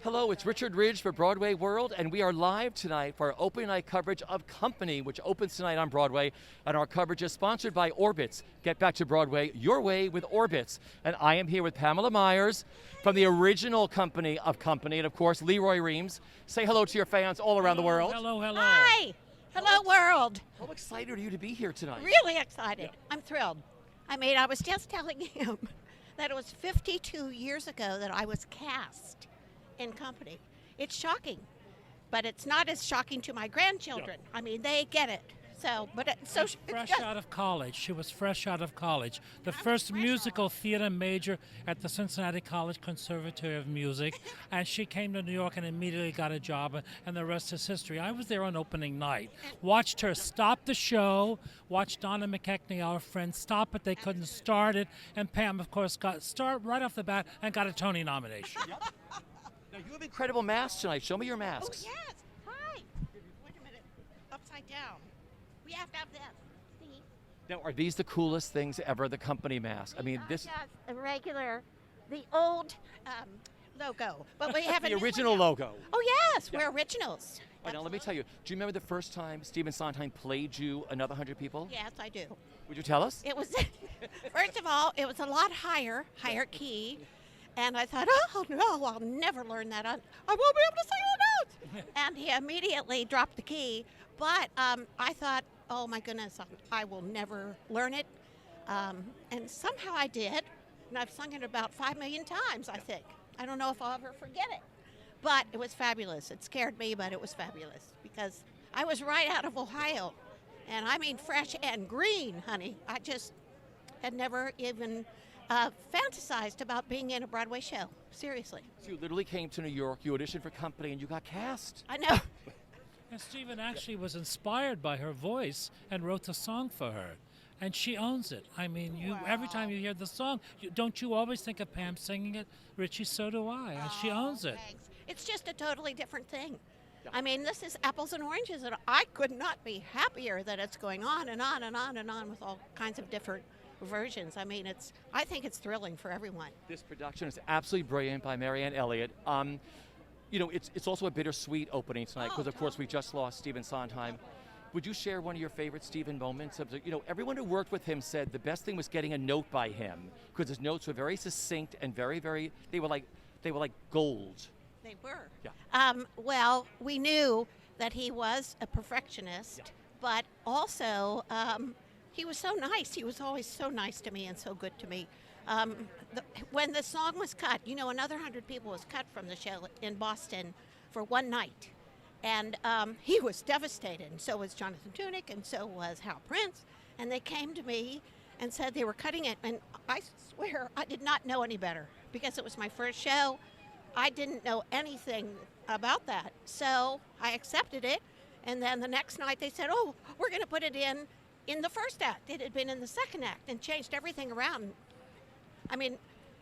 Hello, it's Richard Ridge for Broadway World, and we are live tonight for our opening night coverage of Company, which opens tonight on Broadway. And our coverage is sponsored by Orbitz. Get back to Broadway your way with Orbitz. And I am here with Pamela Myers from the original Company of Company, and of course, Leroy Reams. Say hello to your fans all around the world. Hello, hello. Hi. Hello, world. How excited are you to be here tonight? Really excited. I'm thrilled. I was just telling him that it was 52 years ago that I was cast in Company. It's shocking, but it's not as shocking to my grandchildren. Yeah. I mean, they get it. So, but it's so Fresh out of college. She was fresh out of college. The first musical theater major at the Cincinnati College Conservatory of Music. And she came to New York and immediately got a job, and the rest is history. I was there on opening night. Watched her stop the show, watched Donna McKechnie, our friend, stop it. They couldn't start it. And Pam, of course, got start right off the bat and got a Tony nomination. Yep. Now, you have incredible masks tonight. Show me your masks. Oh, yes. Hi. Wait a minute. Upside down. We have to have this. See? Now, are these the coolest things ever, the Company mask? I mean, this... Just a regular, the old logo. But we have the a new original one now. logo. Oh, yes. We're originals. All right, now let me tell you, do you remember the first time Stephen Sondheim played you another 100 people? Yes, I do. Would you tell us? It was, first of all, it was a lot higher key. And I thought, oh, no, I'll never learn that. I won't be able to sing the notes. And he immediately dropped the key. But I thought, oh, my goodness, I will never learn it. And somehow I did. And I've sung it about 5 million times, I think. I don't know if I'll ever forget it. But it was fabulous. It scared me, but it was fabulous. Because I was right out of Ohio. And I mean fresh and green, honey. I just had never even fantasized about being in a Broadway show. Seriously. So you literally came to New York, you auditioned for Company, and you got cast. I know. And Stephen actually was inspired by her voice and wrote the song for her. And she owns it. I mean, every time you hear the song, don't you always think of Pam singing it? Richie, so do I. And she owns it. Thanks. It's just a totally different thing. I mean, this is apples and oranges, and I could not be happier that it's going on and on and on and on with all kinds of different versions. I mean, I think it's thrilling for everyone. This production is absolutely brilliant by Marianne Elliott. You know, it's also a bittersweet opening tonight because, of course, we just lost Stephen Sondheim. Would you share one of your favorite Stephen moments? You know, everyone who worked with him said the best thing was getting a note by him because his notes were very succinct and very, very. They were like gold. They were. Yeah. Well, we knew that he was a perfectionist, but also he was so nice. He was always so nice to me and so good to me. When the song was cut, you know, another 100 people was cut from the show in Boston for one night. And he was devastated, and so was Jonathan Tunick, and so was Hal Prince. And they came to me and said they were cutting it. And I swear I did not know any better because it was my first show. I didn't know anything about that. So I accepted it. And then the next night they said, oh, we're going to put it in the first act. It had been in the second act and changed everything around. I mean,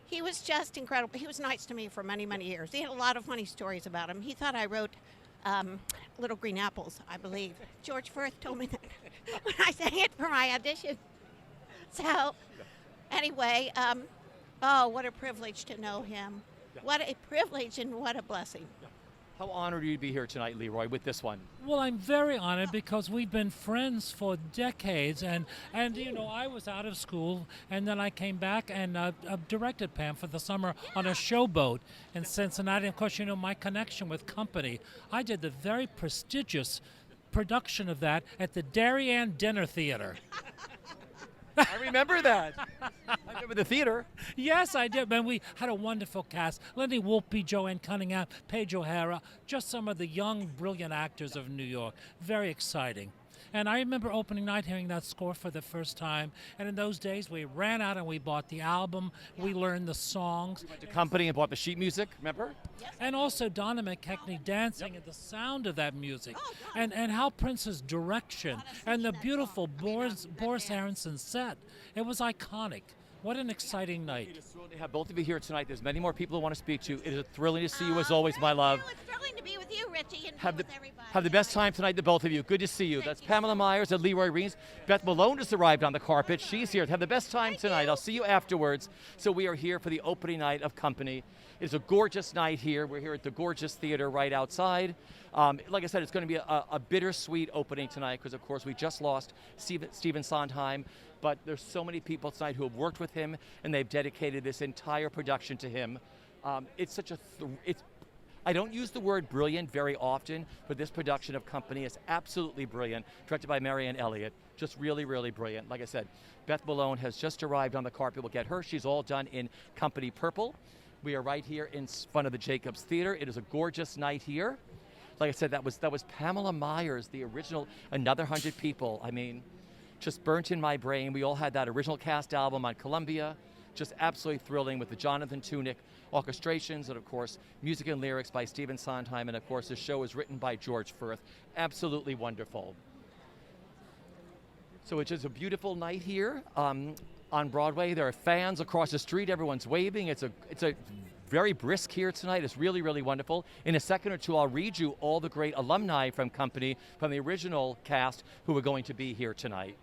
he was just incredible. He was nice to me for many, many years. He had a lot of funny stories about him. He thought I wrote Little Green Apples, I believe. George Firth told me that when I sang it for my audition. So anyway, oh, what a privilege to know him. What a privilege and what a blessing. How honored are you to be here tonight, Leroy, with this one? Well, I'm very honored because we've been friends for decades, and you know, I was out of school, and then I came back and directed Pam for the summer on a showboat in Cincinnati. Of course, you know, my connection with Company, I did the very prestigious production of that at the Darien Dinner Theater. I remember that. I remember the theater. Yes, I did. And we had a wonderful cast. Lenny Wolpe, Joanne Cunningham, Paige O'Hara, just some of the young, brilliant actors of New York. Very exciting. And I remember opening night hearing that score for the first time. And in those days, we ran out and we bought the album. We learned the songs. We went to Company and bought the sheet music, remember? Yes. And also Donna McKechnie dancing and the sound of that music. And Hal Prince's direction and the beautiful Boris Aronson set. It was iconic. What an exciting night. It is thrilling to have both of you here tonight. There's many more people who want to speak to you. It is thrilling to see you as always, my love. It's thrilling to be with you, Richie, and Have be the, with everybody. have the best time tonight, the both of you. Good to see you. That's you Pamela so Myers and Leroy Reams. Beth Malone just arrived on the carpet. She's here. Have the best time tonight. I'll see you afterwards. So we are here for the opening night of Company. It's a gorgeous night here. We're here at the gorgeous theater right outside. Like I said, it's going to be a bittersweet opening tonight because, of course, we just lost Stephen Sondheim. But there's so many people tonight who have worked with him, and they've dedicated this entire production to him. It's such a I don't use the word brilliant very often, but this production of Company is absolutely brilliant, directed by Marianne Elliott. Just really, really brilliant. Like I said, Beth Malone has just arrived on the carpet. We'll get her. She's all done in Company Purple. We are right here in front of the Jacobs Theater. It is a gorgeous night here. Like I said, that was Pamela Myers, the original Another 100 People. I mean, just burnt in my brain. We all had that original cast album on Columbia. Just absolutely thrilling with the Jonathan Tunick orchestrations and, of course, music and lyrics by Stephen Sondheim. And, of course, the show is written by George Firth. Absolutely wonderful. So it's just a beautiful night here on Broadway. There are fans across the street. Everyone's waving. It's a very brisk here tonight. It's really, really wonderful. In a second or two, I'll read you all the great alumni from Company, from the original cast, who are going to be here tonight.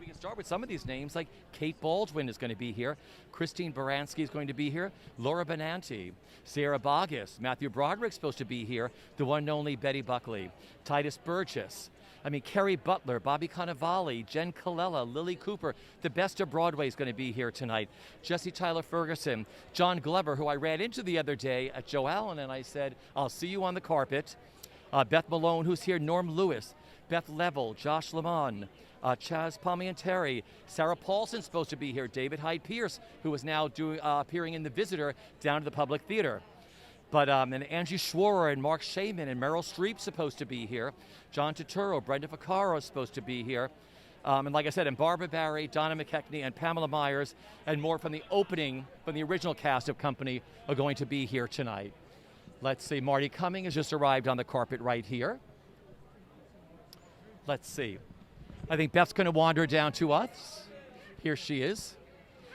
We can start with some of these names, like Kate Baldwin is going to be here, Christine Baranski is going to be here, Laura Benanti, Sarah Boggess, Matthew Broderick's supposed to be here, the one and only Betty Buckley, Titus Burgess, Kerry Butler, Bobby Cannavale, Jen Colella, Lily Cooper. The best of Broadway is going to be here tonight. Jesse Tyler Ferguson, John Glover, who I ran into the other day at Joe Allen, and I said, I'll see you on the carpet. Beth Malone, who's here, Norm Lewis, Beth Level, Josh Lamont, Chaz Palminteri, Sarah Paulson's supposed to be here, David Hyde Pierce, who is now appearing in The Visitor down to the Public Theater. But and Angie Schworer and Mark Shaman and Meryl Streep's supposed to be here. John Turturro, Brenda Vaccaro is supposed to be here. And like I said, and Barbara Barry, Donna McKechnie, and Pamela Myers, and more from the original cast of Company are going to be here tonight. Let's see, Marty Cummings has just arrived on the carpet right here. Let's see. I think Beth's going to wander down to us. Here she is.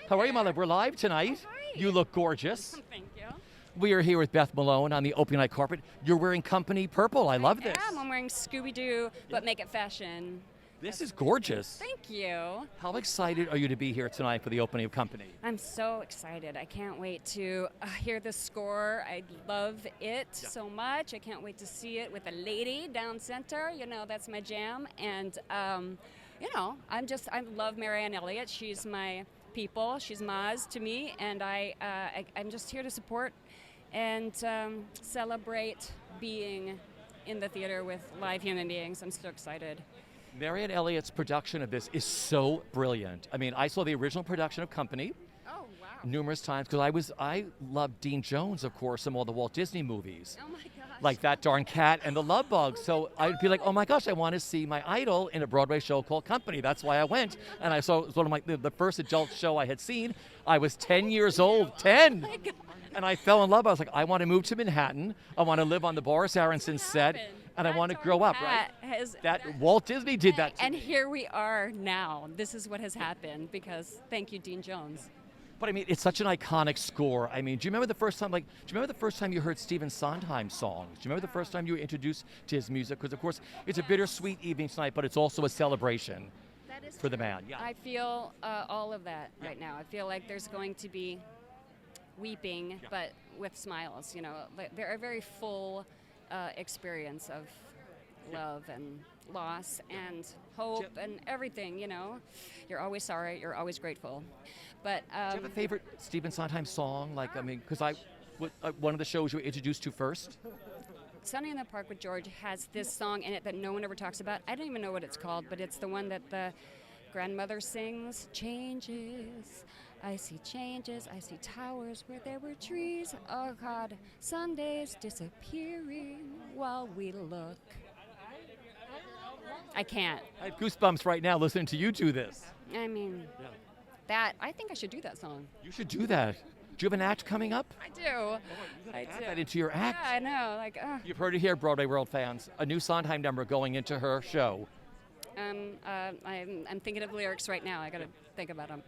How are you, my love? We're live tonight. Hi. You look gorgeous. Thank you. We are here with Beth Malone on the opening night carpet. You're wearing Company Purple. I love this. I'm wearing Scooby-Doo, but make it fashion. This is gorgeous. Thank you. How excited are you to be here tonight for the opening of Company? I'm so excited. I can't wait to hear the score. I love it so much. I can't wait to see it with a lady down center. You know, that's my jam. And, you know, I love Marianne Elliott. She's my people. She's Maz to me. And I'm just here to support and celebrate being in the theater with live human beings. I'm so excited. Marianne Elliott's production of this is so brilliant. I mean, I saw the original production of Company numerous times because I loved Dean Jones, of course, from all the Walt Disney movies. Oh my gosh. Like That Darn Cat and The Love Bug. So I'd be like, oh my gosh, I want to see my idol in a Broadway show called Company. That's why I went. And I saw it was one of the first adult show I had seen. I was 10 years old, 10. Oh my God. And I fell in love. I was like, I want to move to Manhattan. I want to live on the Boris Aronson set. And I want to grow up, right? Walt Disney did that to and me. here we are now. This is what has happened because thank you, Dean Jones. But I mean, it's such an iconic score. I mean, do you remember the first time you heard Stephen Sondheim songs? Do you remember the first time you were introduced to his music? Because of course, it's a bittersweet evening tonight, but it's also a celebration for the man. Yeah. I feel all of that right now. I feel like there's going to be weeping, but with smiles. You know, they're a very full experience of love and loss and hope and everything. You know, you're always sorry, you're always grateful. But do you have a favorite Stephen Sondheim song? Like, I mean, because one of the shows you were introduced to first. Sunny in the Park with George has this song in it that no one ever talks about. I don't even know what it's called, but it's the one that the grandmother sings. Changes, I see changes, I see towers where there were trees. Oh God, Sundays disappearing while we look. I can't. I have goosebumps right now listening to you do this. I mean, I think I should do that song. You should do that. Do you have an act coming up? I do. Add that into your act. Yeah, I know. You've heard it here, Broadway World fans. A new Sondheim number going into her show. I'm thinking of lyrics right now. I got to think about them.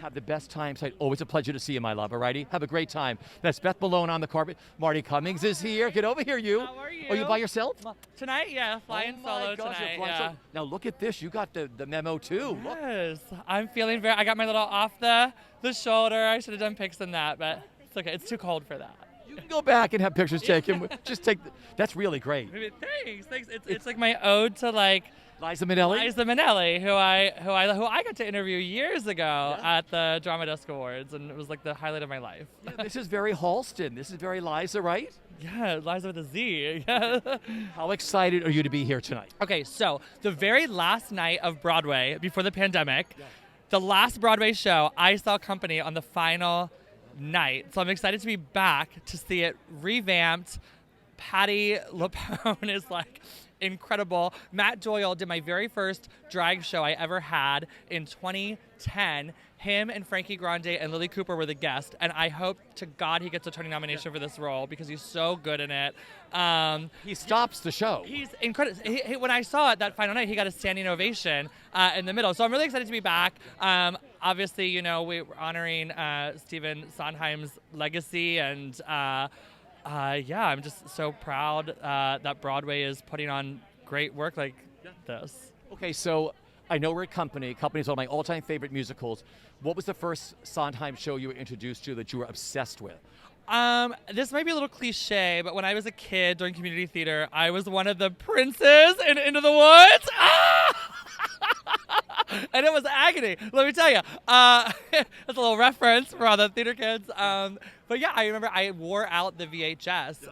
Have the best time tonight. Always a pleasure to see you, my love, all righty? Have a great time. That's Beth Malone on the carpet. Marty Cummings is here. Get over here, you. How are you? Are you by yourself? Tonight, yeah, flying Oh my solo gosh, you're tonight. flying Yeah. solo. Now look at this. You got the memo too. Look. Yes, I'm feeling I got my little off the shoulder. I should have done pics in that, but it's okay. It's too cold for that. You can go back and have pictures taken. Just take. That's really great. Maybe, thanks. It's like my ode to like Liza Minnelli. Liza Minnelli, who I got to interview years ago at the Drama Desk Awards, and it was like the highlight of my life. Yeah, this is very Halston. This is very Liza, right? Yeah, Liza with a Z. Yeah. How excited are you to be here tonight? Okay, so the very last night of Broadway before the pandemic, the last Broadway show, I saw Company on the final night. So I'm excited to be back to see it revamped. Patti LuPone is like incredible. Matt Doyle did my very first drag show I ever had in 2010. Him and Frankie Grande and Lily Cooper were the guests, and I hope to God he gets a Tony nomination for this role because he's so good in it. He stops the show. He's incredible. When I saw it that final night, he got a standing ovation in the middle. So I'm really excited to be back. Obviously, you know, we're honoring Stephen Sondheim's legacy, and I'm just so proud that Broadway is putting on great work like this. Okay, so I know we're at Company. Company is one of my all-time favorite musicals. What was the first Sondheim show you were introduced to that you were obsessed with? This might be a little cliche, but when I was a kid doing community theater, I was one of the princes in Into the Woods. And it was agony, let me tell you. That's a little reference for all the theater kids. But yeah, I remember I wore out the VHS.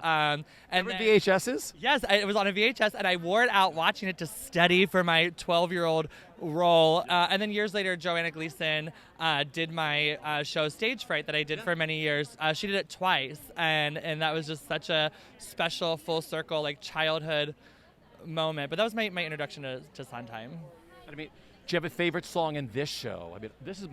Remember VHSs? Yes, it was on a VHS, and I wore it out watching it to study for my 12-year-old role. And then years later, Joanna Gleason did my show Stage Fright that I did for many years. She did it twice, and that was just such a special, full circle, like childhood moment. But that was my introduction to Sondheim. I mean, do you have a favorite song in this show? I mean, this is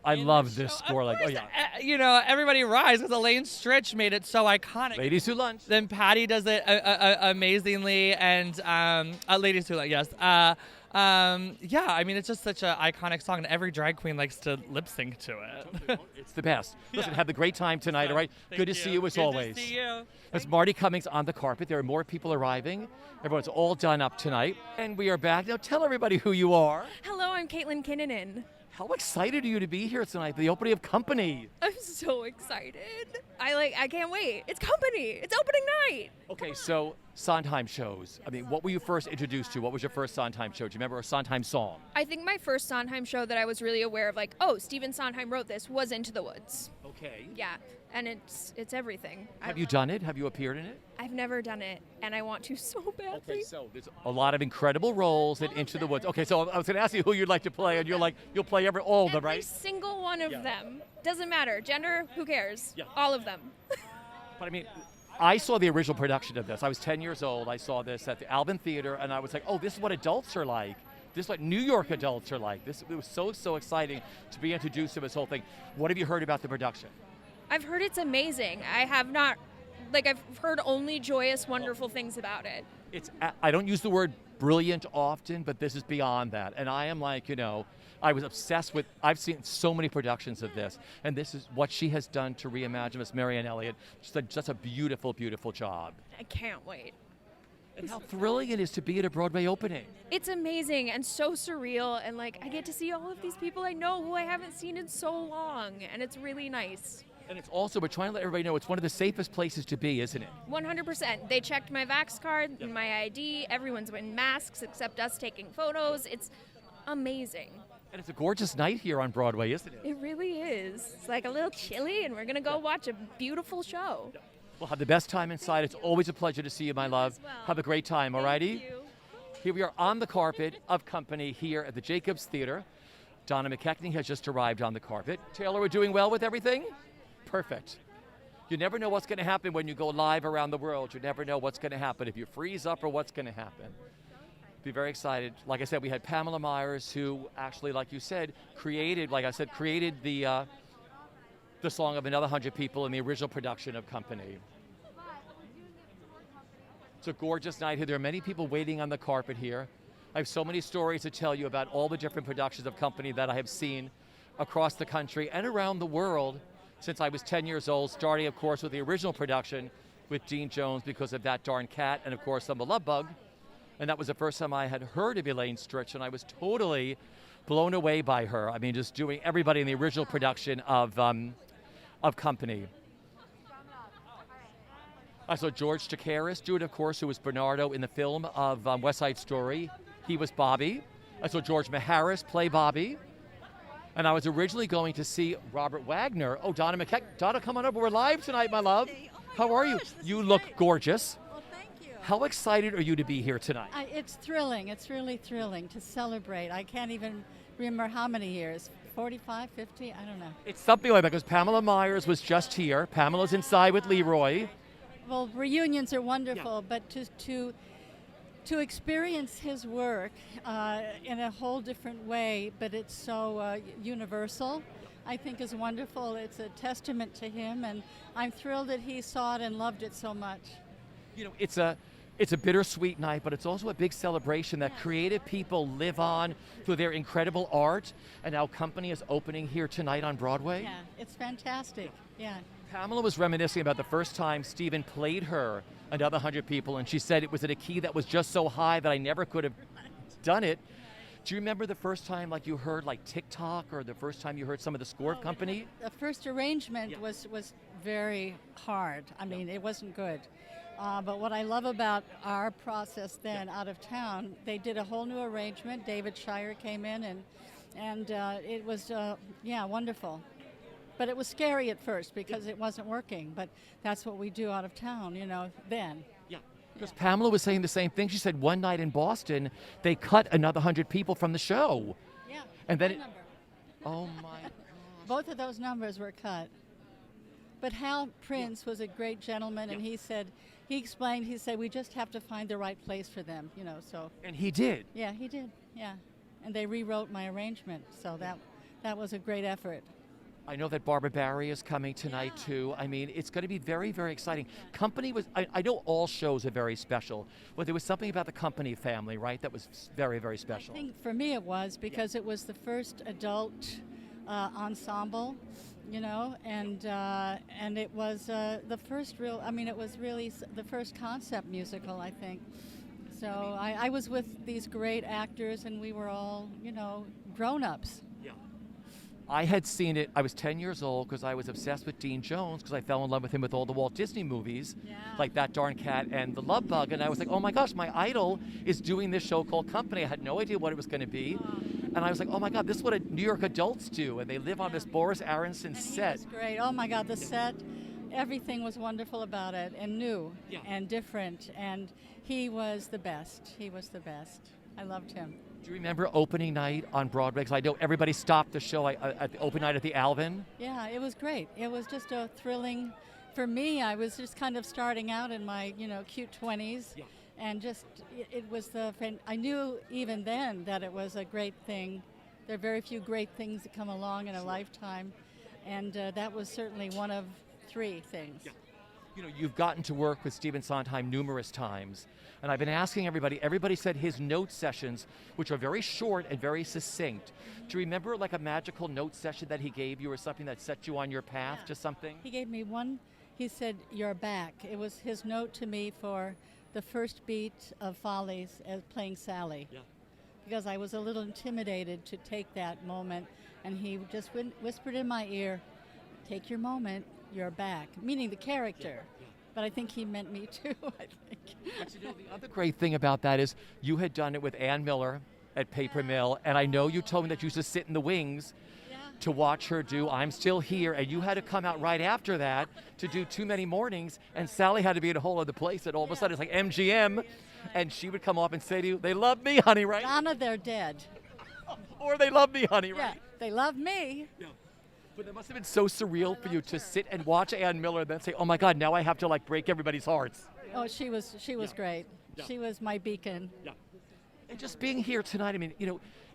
I love this score. Like, oh yeah. You know, Everybody Rise, because Elaine Stritch made it so iconic. Ladies Who Lunch. Then Patti does it amazingly, and Ladies Who Lunch, yes. I mean, it's just such an iconic song, and every drag queen likes to lip sync to it. It's the best. Listen, have a great time tonight, all right? Good to see you as Good always. to see you. That's Marty Cummings on the carpet. There are more people arriving. Everyone's all done up tonight. And we are back. Now tell everybody who you are. Hello, I'm Caitlin Kinnunen. How excited are you to be here tonight for the opening of Company? I'm so excited. I can't wait. It's Company. It's opening night. Okay, so Sondheim shows. I mean, what were you first introduced to? What was your first Sondheim show? Do you remember a Sondheim song? I think my first Sondheim show that I was really aware of, like, oh, Stephen Sondheim wrote this, was Into the Woods. Okay. Yeah, and it's everything. Have you done it? Have you appeared in it? I've never done it, and I want to so badly. Okay, so there's a lot of incredible roles in Into the Woods. Okay, so I was going to ask you who you'd like to play, and you're like, you'll play all of them, Every right? single one of Yeah. them. Doesn't matter. Gender, who cares? Yeah. All of them. But I mean, I saw the original production of this. I was 10 years old. I saw this at the Alvin Theater, and I was like, oh, this is what adults are like. This is what New York adults are like. It was so exciting to be introduced to this whole thing. What have you heard about the production? I've heard it's amazing. I have not, I've heard only joyous, wonderful things about it. I don't use the word brilliant often, but this is beyond that. And I am like, I was obsessed with, I've seen so many productions of this, and this is what she has done to reimagine Miss Marianne Elliott. Just a beautiful, beautiful job. I can't wait. And how thrilling it is to be at a Broadway opening. It's amazing and so surreal, and I get to see all of these people I know who I haven't seen in so long, and it's really nice. And it's also, we're trying to let everybody know, it's one of the safest places to be, isn't it? 100%. They checked my Vax card and my ID. Everyone's wearing masks except us taking photos. It's amazing. And it's a gorgeous night here on Broadway, isn't it? It really is. It's a little chilly, and we're going to go watch a beautiful show. We'll have the best time inside. It's always a pleasure to see you, my love. well. Have a great time, all righty? Thank you. Here we are on the carpet of Company here at the Jacobs Theater. Donna McKechnie has just arrived on the carpet. Taylor, we're doing well with everything? Perfect. You never know what's going to happen when you go live around the world. You never know what's going to happen, if you freeze up or what's going to happen. Be very excited. Like I said, we had Pamela Myers, who actually, like you said, created the song of Another 100 People in the original production of Company. It's a gorgeous night here. There are many people waiting on the carpet here. I have so many stories to tell you about all the different productions of Company that I have seen across the country and around the world since I was 10 years old, starting, of course, with the original production with Dean Jones because of That Darn Cat and, of course, on The Love Bug. And that was the first time I had heard of Elaine Stritch, and I was totally blown away by her. I mean, just doing everybody in the original production of Company. I saw George Takeiris do it, of course, who was Bernardo in the film of West Side Story. He was Bobby. I saw George Maharis play Bobby. And I was originally going to see Robert Wagner. Oh, Donna McKechnie. Donna, come on over. We're live tonight, my love. How are you? You look gorgeous. Well, thank you. How excited are you to be here tonight? It's thrilling. It's really thrilling to celebrate. I can't even remember how many years. 45, 50? I don't know. It's something like that because Pamela Myers was just here. Pamela's inside with Leroy. Well, reunions are wonderful, but to experience his work in a whole different way, but it's so universal, I think is wonderful. It's a testament to him, and I'm thrilled that he saw it and loved it so much. You know, it's a bittersweet night, but it's also a big celebration that creative people live on through their incredible art, and now Company is opening here tonight on Broadway. Yeah, it's fantastic. Yeah. Pamela was reminiscing about the first time Stephen played her Another 100 People, and she said it was at a key that was just so high that I never could have done it. Do you remember the first time like you heard like TikTok, or the first time you heard some of the score of Company? The first arrangement was very hard. I mean, it wasn't good. But what I love about our process then out of town, they did a whole new arrangement. David Shire came in, and it was, wonderful. But it was scary at first because it wasn't working. But that's what we do out of town, then. Yeah. Because Pamela was saying the same thing. She said one night in Boston, they cut Another 100 People from the show. Yeah. And then number. Oh my gosh. Both of those numbers were cut. But Hal Prince was a great gentleman, and he said, we just have to find the right place for them, so. And he did. Yeah, he did, yeah. And they rewrote my arrangement, so that was a great effort. I know that Barbara Barry is coming tonight too. I mean, it's going to be very, very exciting. Company was, I know all shows are very special, but there was something about the Company family, right, that was very, very special. I think for me it was because it was the first adult ensemble, and it was the first real, it was really the first concept musical, I think. So I was with these great actors, and we were all, grown-ups. I had seen it, I was 10 years old because I was obsessed with Dean Jones because I fell in love with him with all the Walt Disney movies, like That Darn Cat and The Love Bug, and I was like, oh my gosh, my idol is doing this show called Company. I had no idea what it was going to be, and I was like, oh my God, this is what New York adults do, and they live on this Boris Aronson set. He was great. Oh my God, the set, everything was wonderful about it, and new and different, and he was the best. He was the best. I loved him. Do you remember opening night on Broadway? Because I know everybody stopped the show at the open night at the Alvin. Yeah, it was great. It was just a thrilling, for me, I was just kind of starting out in my, cute 20s. Yeah. And it was I knew even then that it was a great thing. There are very few great things that come along in a lifetime. And that was certainly one of three things. Yeah. You've gotten to work with Stephen Sondheim numerous times, and I've been asking everybody said his note sessions, which are very short and very succinct. Do you remember like a magical note session that he gave you or something that set you on your path to something? He gave me one, he said, "You're back." It was his note to me for the first beat of Follies as playing Sally. Yeah. Because I was a little intimidated to take that moment, and he just whispered in my ear, "Take your moment. You're back," meaning the character. Yeah. But I think he meant me too, I think. Actually, the other great thing about that is you had done it with Ann Miller at Paper Mill, and I know you told me that you used to sit in the wings to watch her do I'm Still Here, and you had to come out right after that to do Too Many Mornings, and Sally had to be in a whole other place, and all of a sudden it's like MGM, and she would come up and say to you, "They love me, honey," right? Donna, they're dead. Or "They love me, honey," right? Yeah, they love me. Yeah. But it must have been so surreal for you to sit and watch Ann Miller and then say, "Oh my God, now I have to like break everybody's hearts." Oh, she was great. Yeah. She was my beacon. Yeah. And just being here tonight, I mean,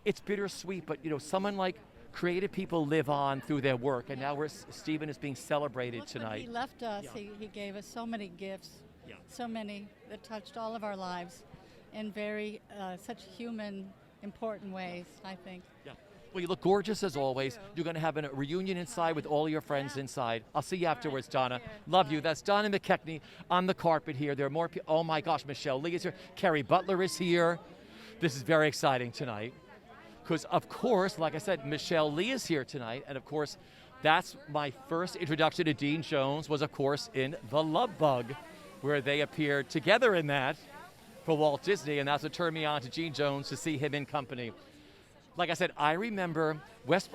it's bittersweet, but someone like creative people live on through their work, and now Stephen is being celebrated tonight. He left us. He gave us so many gifts, so many that touched all of our lives, in very such human, important ways, I think. Yeah. Well, you look gorgeous as always. You're going to have a reunion inside with all your friends inside. I'll see you afterwards, Donna. Love you. That's Donna McKechnie on the carpet here. There are more people. Oh my gosh, Michelle Lee is here. Kerry Butler is here. This is very exciting tonight. Because, of course, like I said, Michelle Lee is here tonight. And, of course, that's my first introduction to Dean Jones was, of course, in The Love Bug, where they appeared together in that for Walt Disney. And that's what turned me on to Dean Jones, to see him in company. Like I said, I remember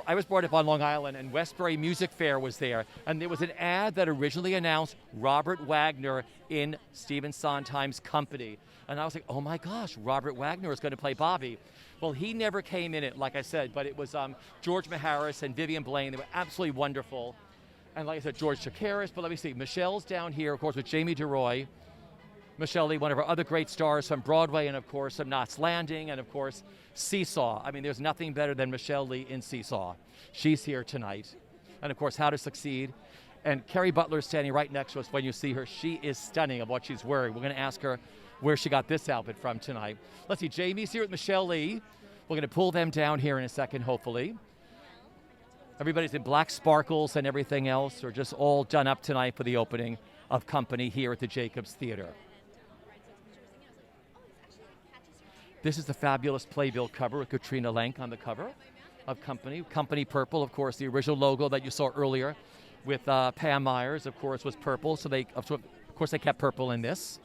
I was brought up on Long Island, and Westbury Music Fair was there, and there was an ad that originally announced Robert Wagner in Stephen Sondheim's company. And I was like, oh my gosh, Robert Wagner is going to play Bobby. Well, he never came in it, like I said, but it was George Maharis and Vivian Blaine. They were absolutely wonderful. And like I said, George Chakiris, but let me see, Michelle's down here, of course, with Jamie DeRoy. Michelle Lee, one of our other great stars from Broadway, and of course from Knots Landing, and of course Seesaw. I mean, there's nothing better than Michelle Lee in Seesaw. She's here tonight. And of course, How to Succeed. And Kerry Butler is standing right next to us. When you see her, she is stunning of what she's wearing. We're going to ask her where she got this outfit from tonight. Let's see, Jamie's here with Michelle Lee. We're going to pull them down here in a second, hopefully. Everybody's in black sparkles and everything else, are just all done up tonight for the opening of Company here at the Jacobs Theater. This is the fabulous playbill cover with Katrina Lenk on the cover of Company. Company purple, of course, the original logo that you saw earlier with Pam Myers, of course, was purple. So of course, they kept purple in this.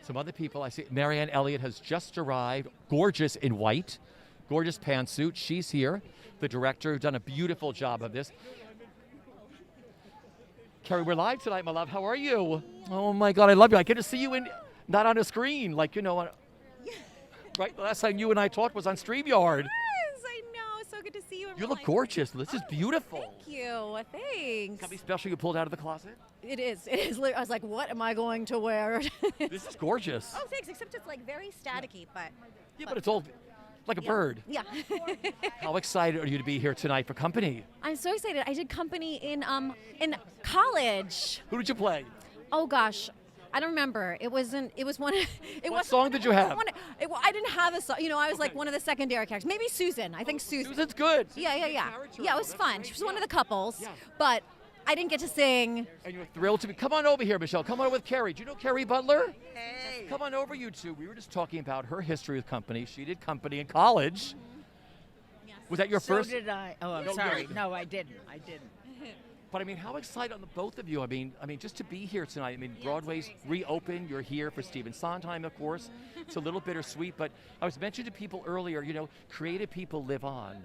Some other people I see. Marianne Elliott has just arrived, gorgeous in white, gorgeous pantsuit. She's here. The director done a beautiful job of this. Kerry, we're live tonight, my love. How are you? Oh my God, I love you. I get to see you not on a screen, like, you know, right? The last time you and I talked was on StreamYard. Yes, I know. So good to see you. You look gorgeous. This is beautiful. Thank you. Thanks. Something special you pulled out of the closet? It is. It is. I was like, what am I going to wear? This is gorgeous. Oh, thanks. Except it's like very staticky, but. Yeah, but it's all like a bird. Yeah. How excited are you to be here tonight for Company? I'm so excited. I did Company in college. Who did you play? Oh gosh. I don't remember. It was one. What song did you have? I didn't have a song. You know, I was like one of the secondary characters. Maybe Susan. I think Susan. Susan's good. Yeah. Yeah, it was fun. She was one of the couples, but I didn't get to sing. And you were thrilled to be. Come on over here, Michelle. Come on over with Kerry. Do you know Kerry Butler? Hey. Come on over, you two. We were just talking about her history with Company. She did Company in college. Yes. Was that your first? So did I. Oh, I'm sorry. No, I didn't. But I mean, how excited on the both of you? I mean, just to be here tonight. I mean, Broadway's reopened. You're here for Stephen Sondheim, of course. It's a little bittersweet, but I was mentioning to people earlier, you know, creative people live on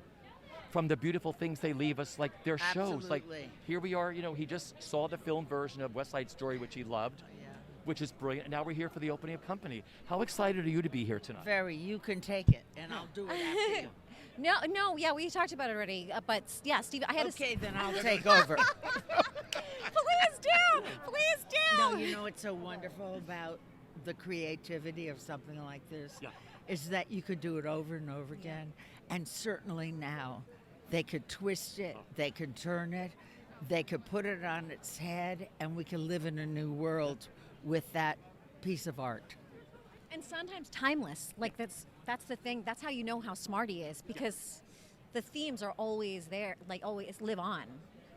from the beautiful things they leave us, like their shows. Like here we are, you know, he just saw the film version of West Side Story, which he loved, which is brilliant. And now we're here for the opening of Company. How excited are you to be here tonight? Very. You can take it, and I'll do it after you. No, yeah, we talked about it already. But yeah, Steve, I had Okay, then I'll take over. Please do. No, you know what's so wonderful about the creativity of something like this is that you could do it over and over again. And certainly now, they could twist it, they could turn it, they could put it on its head, and we can live in a new world with that piece of art. And sometimes timeless. Like that's the thing. That's how you know how smart he is, because the themes are always there, like always live on.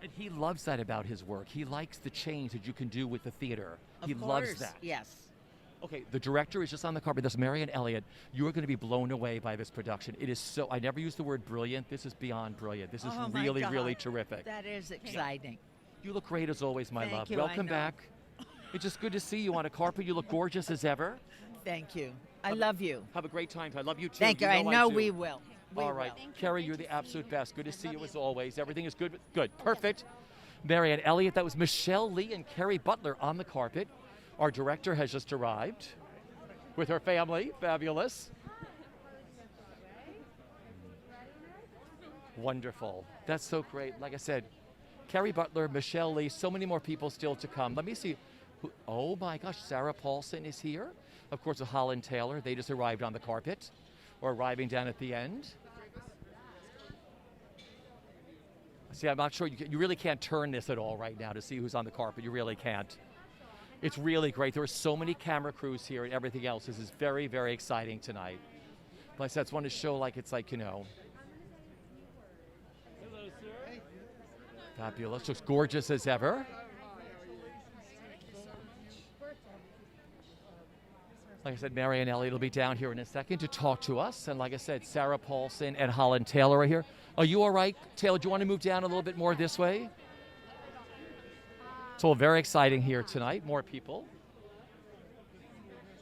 And he loves that about his work. He likes the change that you can do with the theater. Of he course, loves that. Yes. Okay, the director is just on the carpet. This is Marianne Elliott. You are going to be blown away by this production. It is so, I never used the word brilliant. This is beyond brilliant. This is really, really terrific. That is exciting. You look great as always, my love. Thank you, Welcome back. It's just good to see you on a carpet. You look gorgeous as ever. Thank you. I love you. Have a great time. I love you too. Thank you. I know we will. All right. Kerry, you're the absolute best. Good to see you as always. Everything is good. Good. Perfect. Marianne Elliott. That was Michelle Lee and Kerry Butler on the carpet. Our director has just arrived with her family. Fabulous. Wonderful. That's so great. Like I said, Kerry Butler, Michelle Lee, so many more people still to come. Let me see. Oh my gosh, Sarah Paulson is here. Of course, with Holland Taylor. They just arrived on the carpet, or arriving down at the end. See, I'm not sure. You really can't turn this at all right now to see who's on the carpet. You really can't. It's really great. There are so many camera crews here and everything else. This is very, very exciting tonight. Like I said, it's one to show like it's like, fabulous. Looks gorgeous as ever. Like I said, Marianne Elliott will be down here in a second to talk to us. And like I said, Sarah Paulson and Holland Taylor are here. Are you all right, Taylor? Do you want to move down a little bit more this way? It's all very exciting here tonight. More people.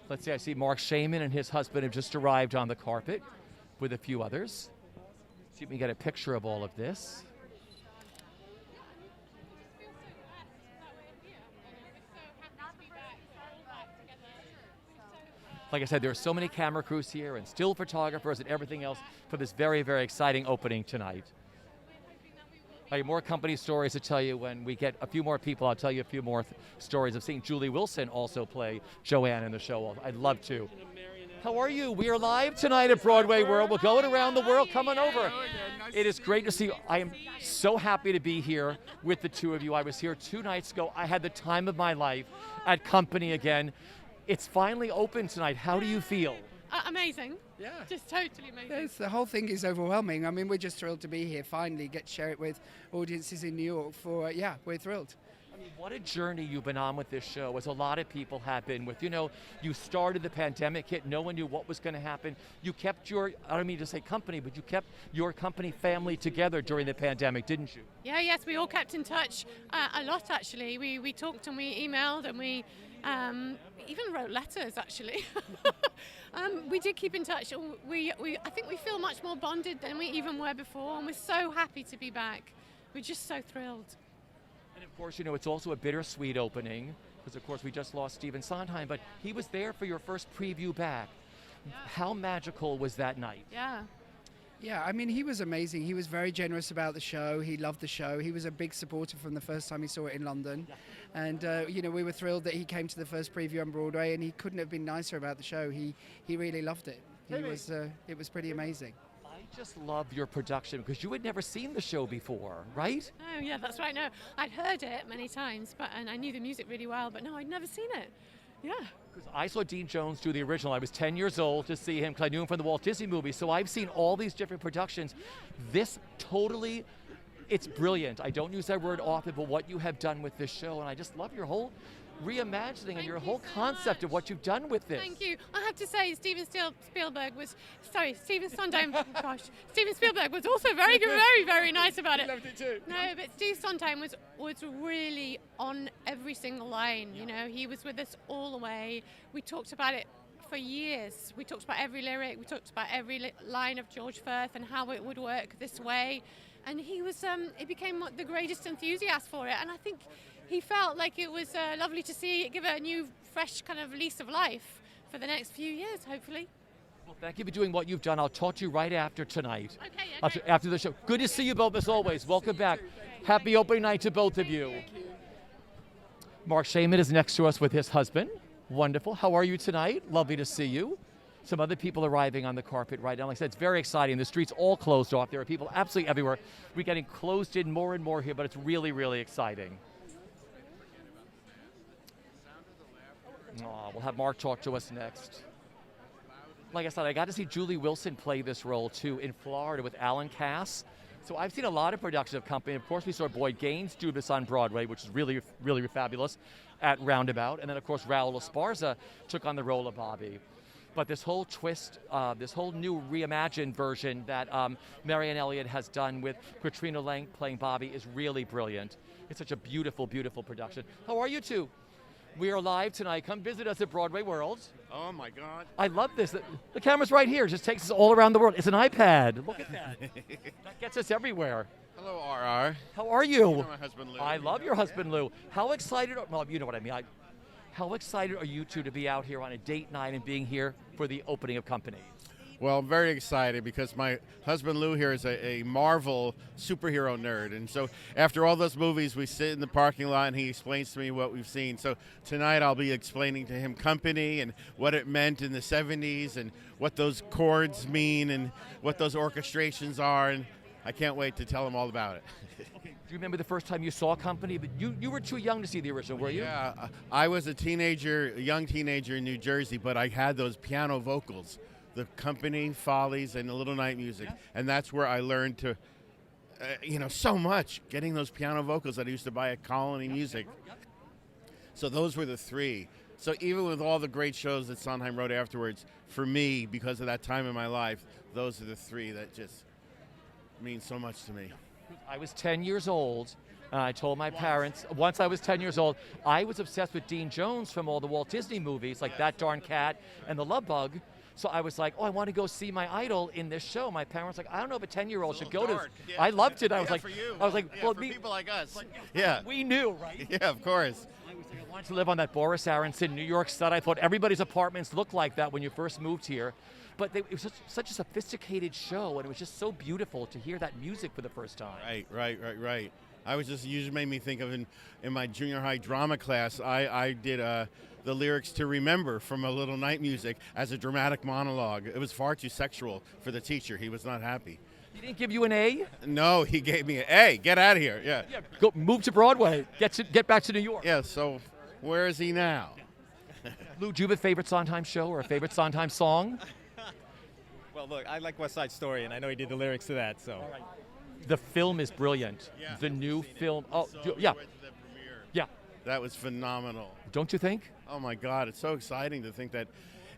Let's see, I see Mark Shaman and his husband have just arrived on the carpet with a few others. See if we can get a picture of all of this. Like I said, there are so many camera crews here and still photographers and everything else for this very, very exciting opening tonight. I have more company stories to tell you when we get a few more people. I'll tell you a few more stories of seeing Julie Wilson also play Joanne in the show. I'd love to. How are you? We are live tonight at Broadway World. We're going around the world. Come on over. It is great to see you. I am so happy to be here with the two of you. I was here 2 nights ago. I had the time of my life at Company again. It's finally open tonight. How do you feel? Amazing. Yeah. Just totally amazing. Yes, the whole thing is overwhelming. I mean, we're just thrilled to be here, finally get to share it with audiences in New York we're thrilled. I mean, what a journey you've been on with this show, as a lot of people have been with. You started, the pandemic hit, no one knew what was going to happen. You kept your, I don't mean to say company, but you kept your company family together during the pandemic, didn't you? Yes, we all kept in touch a lot, actually. We talked and we emailed and we even wrote letters, actually. We did keep in touch. I think we feel much more bonded than we even were before, and we're so happy to be back. We're just so thrilled. And of course, it's also a bittersweet opening, because of course we just lost Stephen Sondheim, but he was there for your first preview back. Yeah. How magical was that night? Yeah, I mean, he was amazing. He was very generous about the show. He loved the show. He was a big supporter from the first time he saw it in London. Yeah. And, we were thrilled that he came to the first preview on Broadway, and he couldn't have been nicer about the show. He really loved it. It was pretty amazing. I just love your production, because you had never seen the show before, right? Oh, yeah, that's right. No, I'd heard it many times, and I knew the music really well, but no, I'd never seen it. Yeah. Because I saw Dean Jones do the original. I was 10 years old to see him, because I knew him from the Walt Disney movies. So I've seen all these different productions. This totally, it's brilliant. I don't use that word often, but what you have done with this show, and I just love your whole reimagining and your whole concept of what you've done with this. Thank you. I have to say, Stephen Spielberg was also very good, very, very nice about it. Loved it too. No, but Steve Sondheim was really on every single line. He was with us all the way. We talked about it for years. We talked about every lyric. We talked about every line of George Firth and how it would work this way. And he became the greatest enthusiast for it. And I think he felt like it was lovely to see it give it a new, fresh kind of lease of life for the next few years, hopefully. Well, thank you for doing what you've done. I'll talk to you right after tonight. Okay. After the show. Good to see you both as always. Welcome back. Happy opening night to both of you. Mark Shaman is next to us with his husband. Wonderful. How are you tonight? Lovely to see you. Some other people arriving on the carpet right now. Like I said, it's very exciting. The street's all closed off. There are people absolutely everywhere. We're getting closed in more and more here, but it's really, really exciting. We'll have Mark talk to us next. Like I said, I got to see Julie Wilson play this role too in Florida with Alan Cass. So I've seen a lot of productions of Company. Of course, we saw Boyd Gaines do this on Broadway, which is really, really fabulous at Roundabout. And then, of course, Raul Esparza took on the role of Bobby. But this whole twist, this whole new reimagined version that Marianne Elliott has done with Katrina Lenk playing Bobby is really brilliant. It's such a beautiful, beautiful production. How are you two? We are live tonight. Come visit us at Broadway World. Oh my God. I love this. The camera's right here. It just takes us all around the world. It's an iPad. Look at that. That gets us everywhere. Hello, RR. How are you? You know my husband Lou. I love your husband Lou. How excited well, you know what I mean. How excited are you two to be out here on a date night and being here for the opening of Company? Well, I'm very excited because my husband Lou here is a Marvel superhero nerd. And so after all those movies, we sit in the parking lot and he explains to me what we've seen. So tonight I'll be explaining to him Company and what it meant in the 70s and what those chords mean and what those orchestrations are. And I can't wait to tell him all about it. Okay, you remember the first time you saw Company? But you were too young to see the original, were you? Yeah, I was a young teenager in New Jersey, but I had those piano vocals, the Company, Follies, and the Little Night Music, and that's where I learned to, so much, getting those piano vocals that I used to buy at Colony Music. So those were the three. So even with all the great shows that Sondheim wrote afterwards, for me, because of that time in my life, those are the three that just mean so much to me. I was 10 years old, and I told my parents, once I was 10 years old, I was obsessed with Dean Jones from all the Walt Disney movies, like That Darn Cat and The Love Bug. So I was like, I want to go see my idol in this show. My parents were like, I don't know if a 10-year-old should go to this. Yeah. I loved it. I was like, for you. Well, for people like us. We knew, right? Yeah, of course. I wanted to live on that Boris Aronson New York side. I thought everybody's apartments looked like that when you first moved here. But it was such a sophisticated show, and it was just so beautiful to hear that music for the first time. Right. I was just, usually made me think of in my junior high drama class, I did the lyrics to Remember from A Little Night Music as a dramatic monologue. It was far too sexual for the teacher. He was not happy. He didn't give you an A? No, he gave me an A. Get out of here. Yeah. Go move to Broadway. Get back to New York. Yeah, so where is he now? Lou, do you have a favorite Sondheim show or a favorite Sondheim song? Well, look, I like West Side Story, and I know he did the lyrics to that, so. The film is brilliant. Yeah. The new film. I went to the premiere. Yeah. That was phenomenal. Don't you think? Oh my God, it's so exciting to think that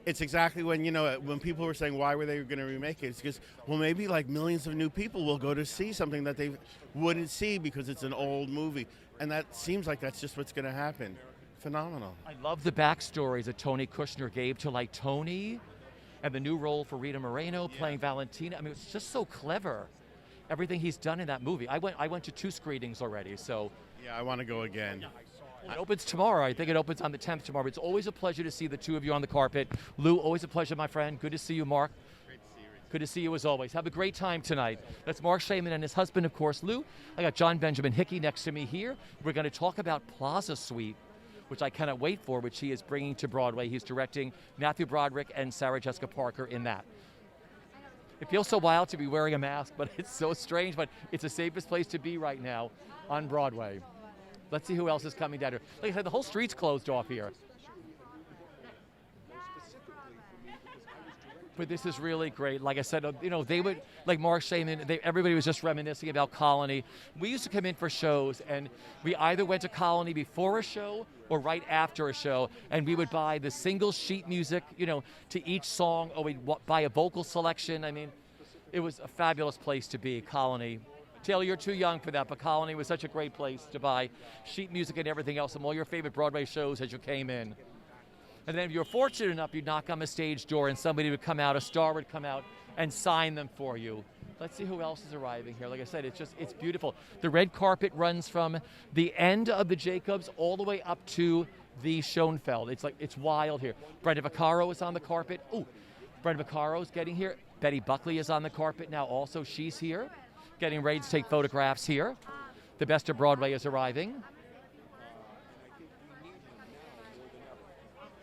it's exactly when people were saying why were they going to remake it, it's because, well, maybe like millions of new people will go to see something that they wouldn't see because it's an old movie. And that seems like that's just what's going to happen. Phenomenal. I love the backstories that Tony Kushner gave to like Tony and the new role for Rita Moreno playing Valentina. I mean, it's just so clever. Everything he's done in that movie. I went to 2 screenings already, so. Yeah, I want to go again. It opens tomorrow. I think it opens on the 10th tomorrow. It's always a pleasure to see the two of you on the carpet. Lou, always a pleasure, my friend. Good to see you, Mark. Great to see you. Good to see you as always. Have a great time tonight. That's Mark Shaman and his husband, of course, Lou. I got John Benjamin Hickey next to me here. We're going to talk about Plaza Suite, which I cannot wait for, which he is bringing to Broadway. He's directing Matthew Broderick and Sarah Jessica Parker in that. It feels so wild to be wearing a mask, but it's so strange, but it's the safest place to be right now on Broadway. Let's see who else is coming down here. Like I said, the whole street's closed off here. But this is really great. Like I said, they would, like Mark Shaman, everybody was just reminiscing about Colony. We used to come in for shows, and we either went to Colony before a show or right after a show, and we would buy the single sheet music, to each song, or we'd buy a vocal selection. I mean, it was a fabulous place to be, Colony. Taylor, you're too young for that, but Colony was such a great place to buy sheet music and everything else, and all your favorite Broadway shows as you came in. And then if you were fortunate enough, you'd knock on the stage door and somebody would come out, a star would come out and sign them for you. Let's see who else is arriving here. Like I said, it's beautiful. The red carpet runs from the end of the Jacobs all the way up to the Schoenfeld. It's wild here. Brenda Vaccaro is on the carpet. Oh, Brenda Vaccaro's getting here. Betty Buckley is on the carpet now also. She's here, getting ready to take photographs here. The best of Broadway is arriving.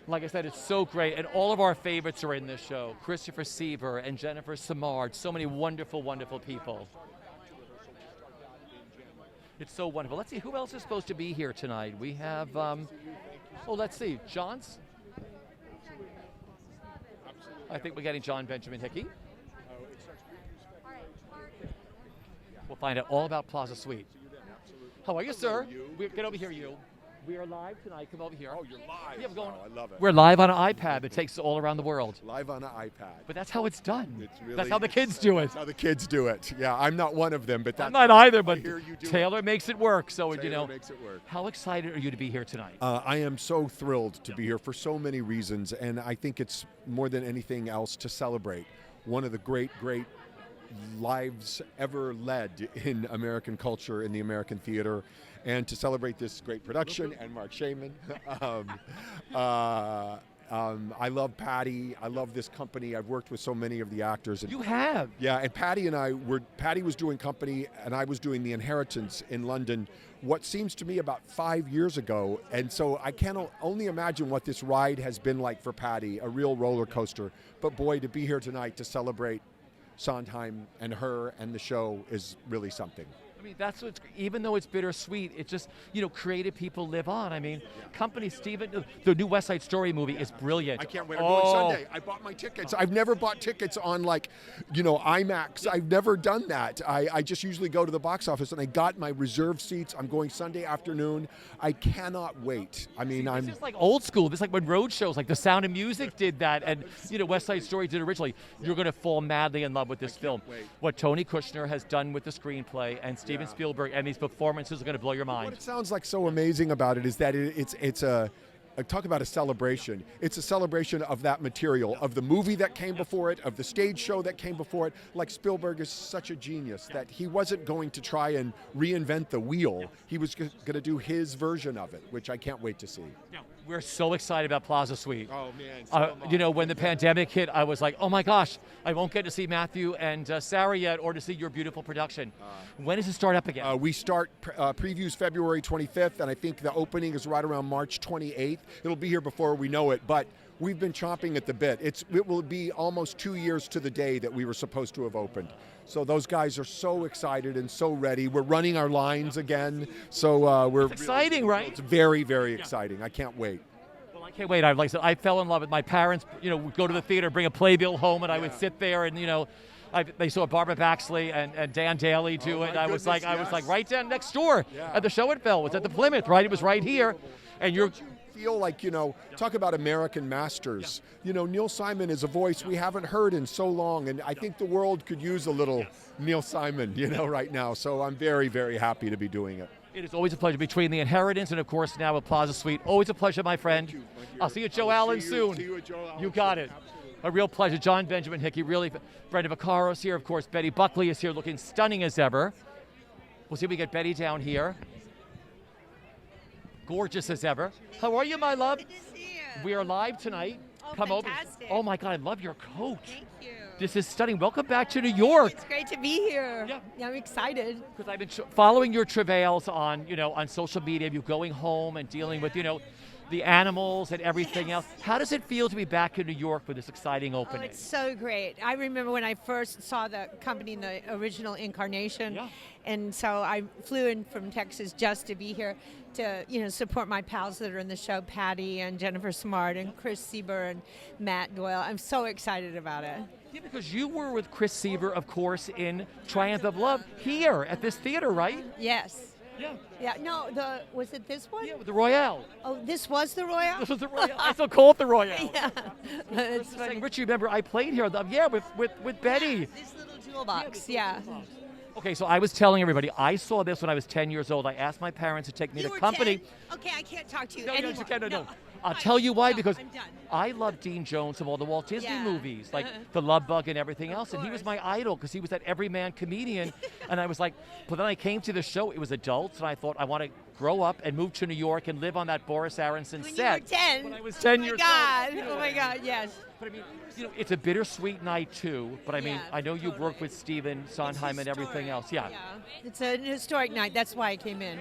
Like I said, it's so great, and all of our favorites are in this show. Christopher Sieber and Jennifer Simard, so many wonderful, wonderful people. It's so wonderful. Let's see, who else is supposed to be here tonight? We have, let's see, John's? I think we're getting John Benjamin Hickey. We'll find out all about Plaza Suite. How are you, sir? Get over here, you. We are live tonight. Come over here. Oh, you're live. Yeah, I love it. We're live on an iPad that takes us all around the world. Live on an iPad. But that's how it's done. It's really, that's how the kids do it. That's how the kids do it. Yeah, I'm not one of them, but that's I'm not either, but Taylor makes it work. So, Taylor makes it work. How excited are you to be here tonight? I am so thrilled to be here for so many reasons, and I think it's more than anything else to celebrate one of the great lives ever led in American culture, in the American theater, and to celebrate this great production and Mark Shaman. I love Patti. I love this company. I've worked with so many of the actors. You have? Yeah, and Patti was doing Company, and I was doing The Inheritance in London, what seems to me about 5 years ago. And so I can only imagine what this ride has been like for Patti, a real roller coaster. But boy, to be here tonight to celebrate Sondheim and her and the show is really something. I mean, that's what's, even though it's bittersweet, it's just, creative people live on. I mean, company, Steven, the new West Side Story movie is brilliant. I can't wait. I'm going Sunday. I bought my tickets. I've never bought tickets on IMAX. I've never done that. I just usually go to the box office, and I got my reserved seats. I'm going Sunday afternoon. I cannot wait. I mean, This is like old school. This is like when road shows, like The Sound of Music did that, and West Side Story did originally. You're going to fall madly in love with this film. Wait. What Tony Kushner has done with the screenplay and Steven Spielberg and these performances are going to blow your mind. What it sounds like so amazing about it is that it's a talk about a celebration. It's a celebration of that material, of the movie that came before it, of the stage show that came before it. Like, Spielberg is such a genius that he wasn't going to try and reinvent the wheel. He was going to do his version of it, which I can't wait to see. We're so excited about Plaza Suite. Oh, man. When the pandemic hit, I was like, oh my gosh, I won't get to see Matthew and Sarah yet or to see your beautiful production. When does it start up again? We start previews February 25th, and I think the opening is right around March 28th. It'll be here before we know it, but we've been chomping at the bit. It will be almost 2 years to the day that we were supposed to have opened. So those guys are so excited and so ready. We're running our lines again. So we're It's exciting, right? It's very, very exciting. I can't wait. Well, I can't wait. Like I said, I fell in love with my parents. Would go to the theater, bring a playbill home, and I would sit there and they saw Barbara Baxley and Dan Daly do it. And I was like right down next door at the show at Bell. It was at the Plymouth, right? It was right here, and you're. Feel like, talk about American masters. Neil Simon is a voice we haven't heard in so long, and I think the world could use a little Neil Simon, right now. So I'm very, very happy to be doing it. It is always a pleasure between The Inheritance and, of course, now with Plaza Suite. Always a pleasure, my friend. Thank you, my dear. I'll see you at Joe Allen soon. See you at Joe Allen. You got it. Absolutely. A real pleasure. John Benjamin Hickey, really. Brenda Vaccaro's here, of course. Betty Buckley is here looking stunning as ever. We'll see if we get Betty down here. Gorgeous as ever. How are you, my love? Good to see you. We are live tonight. Oh, Come fantastic. over. Oh my God, I love your coat. Thank you. This is stunning. Welcome back to New York. It's great to be here. Yeah. I'm excited. Because I've been following your travails on, on social media, you going home and dealing with, the animals and everything else. How does it feel to be back in New York for this exciting opening? Oh, it's so great. I remember when I first saw the company in the original incarnation, and so I flew in from Texas just to be here to, support my pals that are in the show, Patti and Jennifer Simard and Chris Sieber and Matt Doyle. I'm so excited about it. Yeah, because you were with Chris Sieber, of course, in Triumph of Love here at this theater, right? Yes. Yeah. Yeah. No, was it this one? Yeah, the Royale. Oh, this was the Royale? This was the Royale. I still call it the Royale. Yeah. It's funny. Rich, you remember I played here, with Betty. This little jewel box, yeah. Okay, so I was telling everybody, I saw this when I was 10 years old. I asked my parents to take me to company. 10? Okay, I can't talk to you No, anymore. you can't, no. I'll tell you why, because I'm done. I love Dean Jones from all the Walt Disney movies, like The Love Bug and everything else, and he was my idol because he was that everyman comedian, and I was like, but then I came to the show, it was adults, and I thought, I want to grow up and move to New York and live on that Boris Aronson When set. you were 10? When I was 10 years old. Oh my God, yes. But I mean, it's a bittersweet night too, but I mean, I know you've worked with Stephen Sondheim and everything else, yeah. It's a historic night, that's why I came in.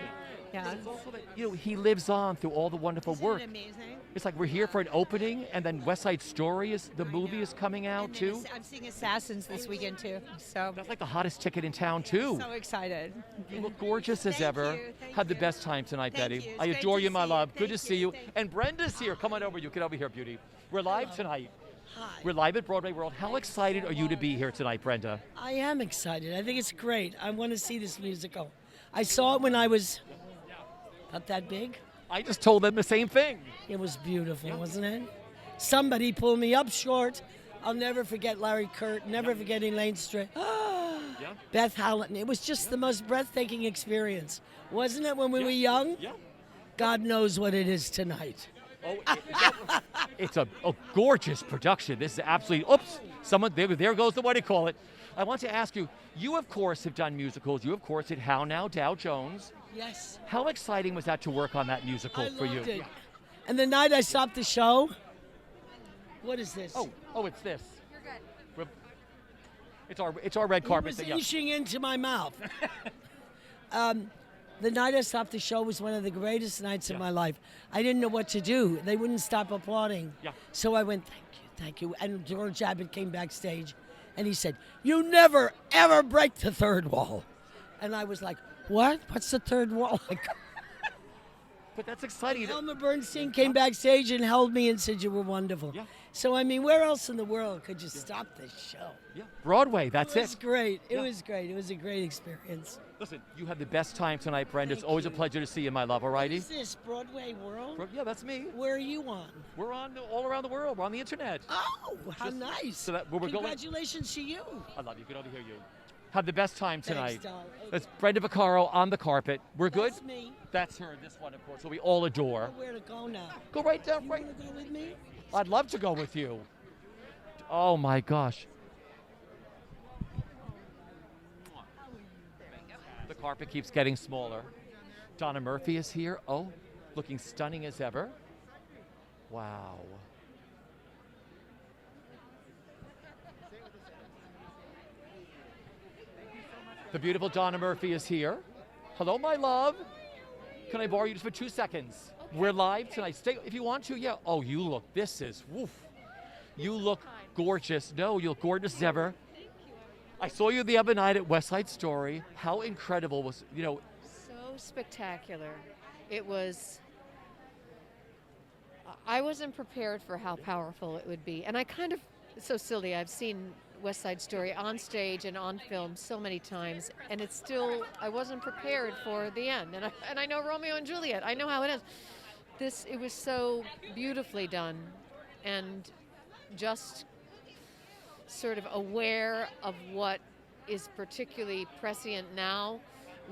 Yeah. It's also that, he lives on through all the wonderful Isn't work. it amazing? It's like we're here for an opening, and then West Side Story the movie is coming out too. I'm seeing Assassins this weekend too. So that's like the hottest ticket in town too. So excited. You look gorgeous as ever. Had the best time tonight, Thank Betty. you. It's I great adore to you, my see love. you. Good to Thank see you. Thank And Brenda's here. Come on over. You get over here, beauty. We're live tonight. Hi. We're live at Broadway World. How excited are you to be here tonight, Brenda? I am excited. I think it's great. I want to see this musical. I saw it when I was not that big. I just told them the same thing. It was beautiful, wasn't it? Somebody pulled me up short. I'll never forget Larry Kurt, never forget Elaine Strait. Beth Howland. It was just the most breathtaking experience. Wasn't it when we were young? Yeah. God knows what it is tonight. It's a gorgeous production. This is absolutely, there goes the, what do you call it? I want to ask you, you of course have done musicals. You of course did How Now, Dow Jones. Yes. How exciting was that to work on that musical for you? Loved it. And the night I stopped the show, what is this? Oh, it's this. You're good. It's our red carpet. It was inching into my mouth. The night I stopped the show was one of the greatest nights of my life. I didn't know what to do. They wouldn't stop applauding. Yeah. So I went, thank you. And George Abbott came backstage, and he said, "You never, ever break the third wall." And I was like, what? What's the third wall? But that's exciting. Elmer Bernstein came backstage and held me and said you were wonderful. Yeah. So, I mean, where else in the world could you stop this show? Yeah. Broadway, that's It was it. great. It Yeah. was great. It was a great experience. Listen, you have the best time tonight, Brenda. It's always a pleasure to see you, my love, all What righty? is this, Broadway World? Yeah, that's me. Where are you on? We're on all around the world. We're on the internet. Oh, how nice. So that where we're going. Congratulations to you. I love you. Good to hear you. Have the best time tonight. Thanks, darling. That's Brenda Vaccaro on the carpet. We're good? That's me. That's her, this one, of course, who we all adore. I know where to go now. Go right down, You right. want to go with me? I'd love to go with you. Oh, my gosh. The carpet keeps getting smaller. Donna Murphy is here. Oh, looking stunning as ever. Wow. The beautiful Donna Murphy is here. Hello, my love. Can I borrow you just for 2 seconds? Okay. We're live tonight. Stay if you want to. Yeah. Oh, you look. This is woof. You look gorgeous. No, you look gorgeous as ever. Thank you. I saw you the other night at West Side Story. How incredible was, So spectacular. It was, I wasn't prepared for how powerful it would be. And I kind of, it's so silly, I've seen West Side Story on stage and on film so many times, and it's still, I wasn't prepared for the end. And I know Romeo and Juliet, I know how it is. It was so beautifully done, and just sort of aware of what is particularly prescient now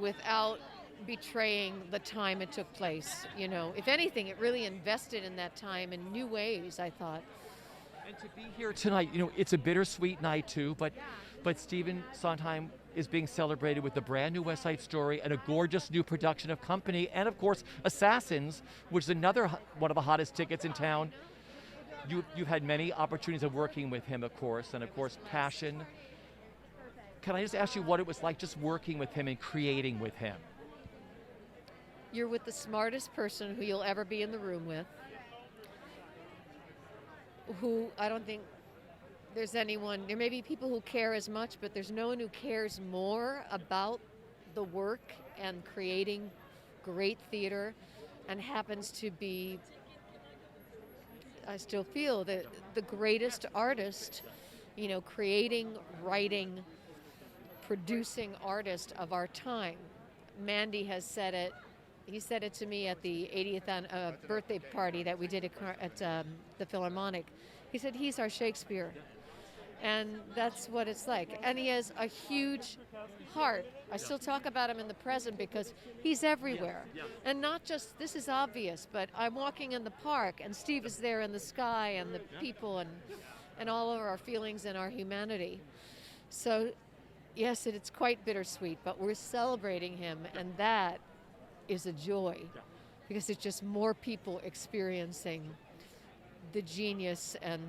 without betraying the time it took place. If anything, it really invested in that time in new ways, I thought. And to be here tonight, it's a bittersweet night too, but Stephen Sondheim is being celebrated with the brand new West Side Story and a gorgeous new production of Company, and of course Assassins, which is another one of the hottest tickets in town. You've had many opportunities of working with him, of course, and of course Passion. Can I just ask you what it was like just working with him and creating with him? You're with the smartest person who you'll ever be in the room with, who I don't think there's anyone, there may be people who care as much, but there's no one who cares more about the work and creating great theater, and happens to be, I still feel, the greatest artist, creating, writing, producing artist of our time. Mandy has said it. He said it to me at the 80th birthday party that we did at the Philharmonic. He said, he's our Shakespeare. And that's what it's like. And he has a huge heart. I still talk about him in the present because he's everywhere. And not just, this is obvious, but I'm walking in the park and Steve is there in the sky and the people and all of our feelings and our humanity. So, yes, it's quite bittersweet, but we're celebrating him, and that is a joy, because it's just more people experiencing the genius and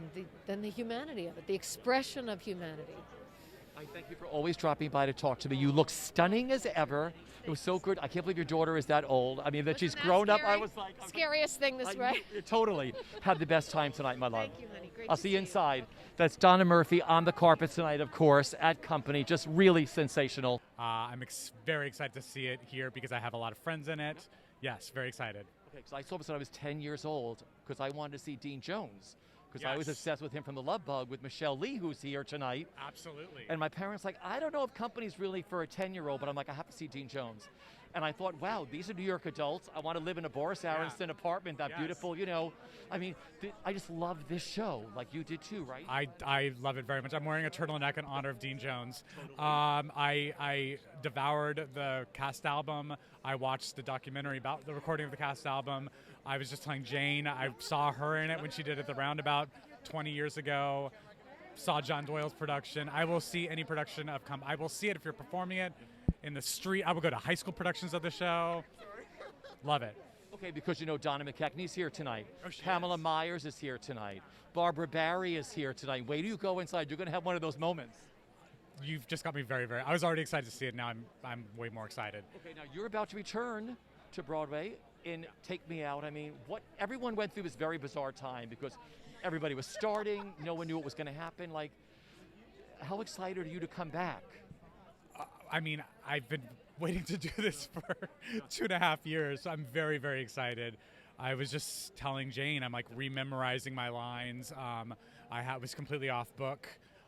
then the humanity of it, the expression of humanity. I thank you for always dropping by to talk to me. You look stunning as ever. It was so good. I can't believe your daughter is that old. I mean, that she's grown up. I was like, scariest thing this way. Totally. Have the best time tonight, my love. Thank you, honey. Great I'll to see you inside. That's Donna Murphy on the carpet tonight, of course, at Company. Just really sensational. I'm very excited to see it here because I have a lot of friends in it. Yes, very excited. Okay, so I saw this when I was 10 years old because I wanted to see Dean Jones, because I was Yes. obsessed with him from The Love Bug with Michelle Lee, who's here tonight. Absolutely. And my parents like, I don't know if Company's really for a 10-year-old, but I'm like, I have to see Dean Jones. And I thought, wow, these are New York adults. I want to live in a Boris Aronson apartment, that beautiful, I mean, I just love this show, like you did too, right? I love it very much. I'm wearing a turtleneck in honor of Dean Jones. I devoured the cast album. I watched the documentary about the recording of the cast album. I was just telling Jane, I saw her in it when she did it at the Roundabout 20 years ago. Saw John Doyle's production. I will see any production of I will see it if you're performing it in the street. I will go to high school productions of the show. Love it. Okay, because Donna McKechnie's here tonight. Oh, she Pamela is. Myers is here tonight. Barbara Barry is here tonight. Wait till you go inside. You're going to have one of those moments. You've just got me very, very. I was already excited to see it. Now I'm way more excited. Okay, now you're about to return to Broadway in Take Me Out. I mean, what everyone went through this very bizarre time because everybody was starting. No one knew what was going to happen. Like, how excited are you to come back? I mean, I've been waiting to do this for 2.5 years. I'm very, very excited. I was just telling Jane, I'm like rememorizing my lines. I was completely off book.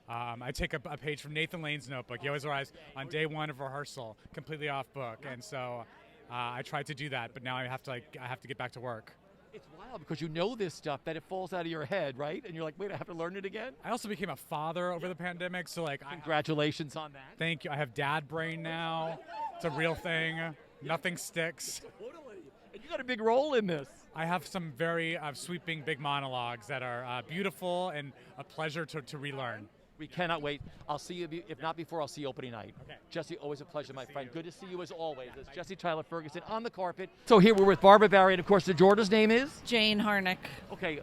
I take a page from Nathan Lane's notebook. He always arrives on day one of rehearsal, completely off book, and so I tried to do that. But now I have to get back to work. It's wild because you know this stuff that it falls out of your head, right? And you're like, wait, I have to learn it again? I also became a father over the pandemic, so like congratulations on that. Thank you. I have dad brain now. It's a real thing. Nothing sticks. Totally. And you got a big role in this. I have some very sweeping big monologues that are beautiful and a pleasure to relearn. We cannot wait. I'll see you, if not before, I'll see you opening night. Okay. Jesse, always a pleasure, my friend. Good to see you as always. It's Jesse Tyler Ferguson on the carpet. So here we're with Barbara Barry, and of course the Jordan's name is? Jane Harnick. Okay,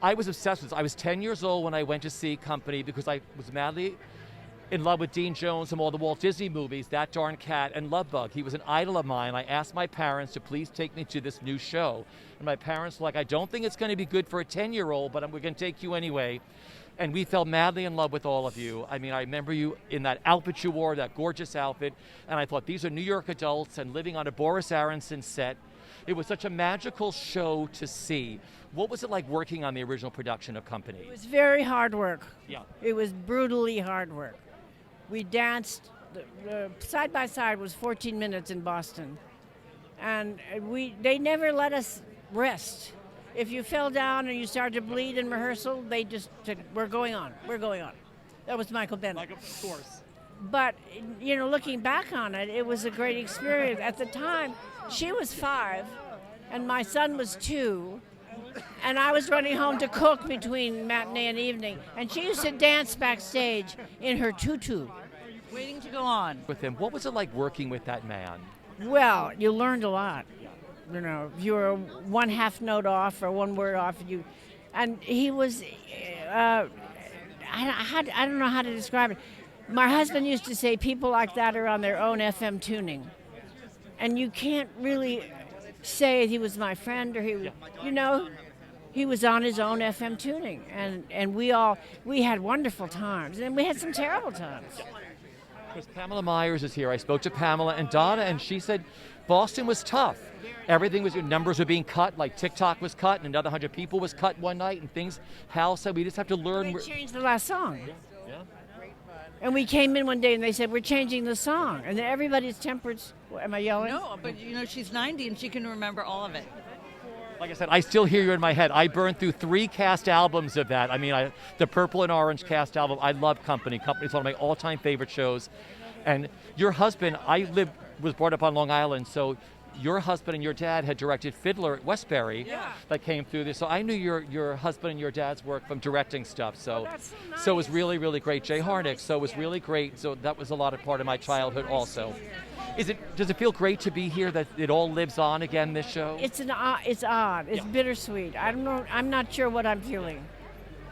I was obsessed with this. I was 10 years old when I went to see Company because I was madly in love with Dean Jones from all the Walt Disney movies, That Darn Cat and Love Bug. He was an idol of mine. I asked my parents to please take me to this new show. And my parents were like, I don't think it's going to be good for a 10-year-old, but we're going to take you anyway. And we fell madly in love with all of you. I mean, I remember you in that outfit you wore, that gorgeous outfit, and I thought, these are New York adults and living on a Boris Aronson set. It was such a magical show to see. What was it like working on the original production of Company? It was very hard work. Yeah. It was brutally hard work. We danced, side by side was 14 minutes in Boston. And they never let us rest. If you fell down and you started to bleed in rehearsal, they just said, we're going on. That was Michael Bennett. Of course. But, you know, looking back on it, it was a great experience. At the time, she was 5, and my son was 2, and I was running home to cook between matinee and evening, and she used to dance backstage in her tutu. Waiting to go on. With him, what was it like working with that man? Well, you learned a lot. You know, if you were one half note off or one word off, and he was, I don't know how to describe it. My husband used to say people like that are on their own FM tuning, and you can't really say he was my friend or you know, he was on his own FM tuning, and we had wonderful times, and we had some terrible times. Because Pamela Myers is here. I spoke to Pamela and Donna, and she said Boston was tough. Everything was, numbers were being cut, like TikTok was cut, and another 100 people was cut one night, and things. Hal said we just have to learn. They changed the last song. Yeah. And we came in one day and they said, we're changing the song. And then everybody's tempers. Am I yelling? No, but you know, she's 90 and she can remember all of it. Like I said, I still hear you in my head. I burned through 3 cast albums of that. I mean, the Purple and Orange cast album. I love Company. Company's one of my all-time favorite shows. And your husband, was brought up on Long Island, so your husband and your dad had directed Fiddler at Westbury that came through this. So I knew your husband and your dad's work from directing stuff. So, so it was really, really great. Jay Harnick, so it was really great. So that was a lot of part of my childhood also. Does it feel great to be here, that it all lives on again, this show? It's odd. It's bittersweet. I don't know. I'm not sure what I'm feeling.